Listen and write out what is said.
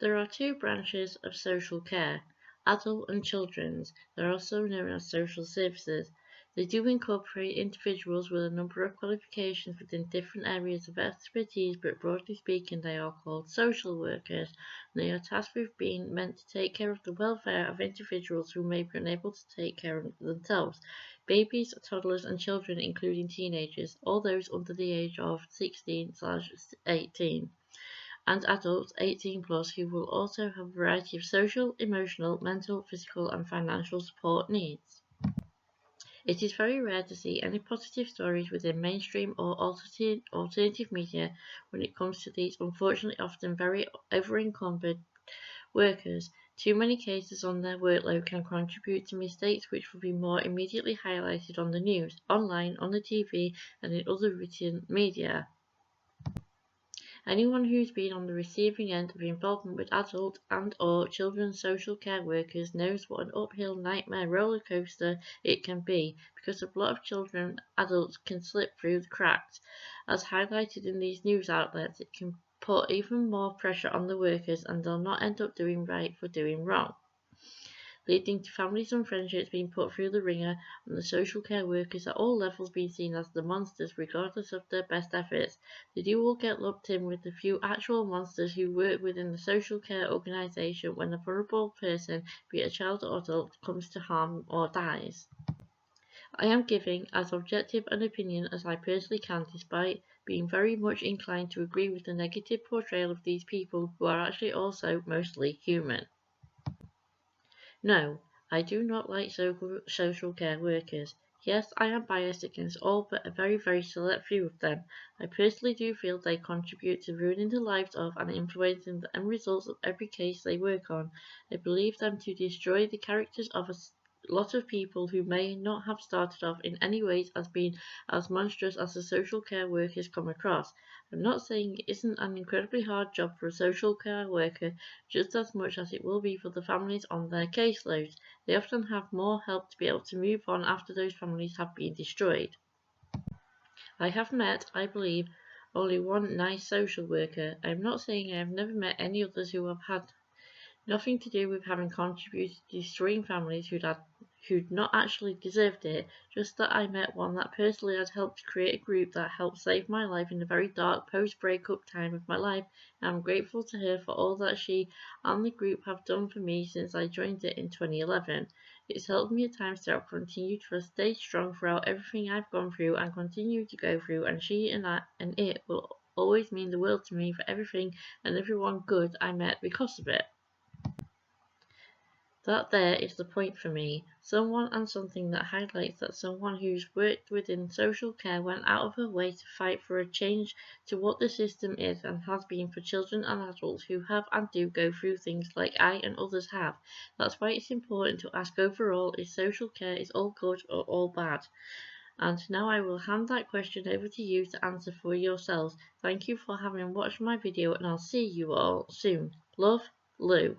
There are two branches of social care, adult and children's. They are also known as social services. They do incorporate individuals with a number of qualifications within different areas of expertise, but broadly speaking, they are called social workers. They are tasked with being meant to take care of the welfare of individuals who may be unable to take care of themselves. Babies, toddlers, and children, including teenagers, all those under the age of 16/18. And adults 18 plus who will also have a variety of social, emotional, mental, physical, and financial support needs. It is very rare to see any positive stories within mainstream or alternative media when it comes to these unfortunately often very over-encumbered workers. Too many cases on their workload can contribute to mistakes which will be more immediately highlighted on the news, online, on the TV, and in other written media. Anyone who's been on the receiving end of involvement with adult and/or children's social care workers knows what an uphill nightmare roller coaster it can be, because a lot of children adults can slip through the cracks. As highlighted in these news outlets, it can put even more pressure on the workers and they'll not end up doing right for doing wrong, leading to families and friendships being put through the ringer, and the social care workers at all levels being seen as the monsters regardless of their best efforts. They do all get lumped in with the few actual monsters who work within the social care organisation when a vulnerable person, be it a child or adult, comes to harm or dies. I am giving as objective an opinion as I personally can, despite being very much inclined to agree with the negative portrayal of these people who are actually also mostly human. No, I do not like social care workers. Yes, I am biased against all but a very, very select few of them. I personally do feel they contribute to ruining the lives of and influencing the end results of every case they work on. I believe them to destroy the characters of a lot of people who may not have started off in any ways as being as monstrous as the social care workers come across. I'm not saying it isn't an incredibly hard job for a social care worker, just as much as it will be for the families on their caseloads. They often have more help to be able to move on after those families have been destroyed. I have met, I believe, only one nice social worker. I am not saying I have never met any others who have had nothing to do with having contributed to destroying families who'd not actually deserved it, just that I met one that personally had helped create a group that helped save my life in a very dark post-breakup time of my life, and I'm grateful to her for all that she and the group have done for me since I joined it in 2011. It's helped me at times to continue to stay strong throughout everything I've gone through and continue to go through, and she and it will always mean the world to me for everything and everyone good I met because of it. That there is the point for me. Someone and something that highlights that someone who's worked within social care went out of her way to fight for a change to what the system is and has been for children and adults who have and do go through things like I and others have. That's why it's important to ask overall if social care is all good or all bad. And now I will hand that question over to you to answer for yourselves. Thank you for having watched my video and I'll see you all soon. Love, Lou.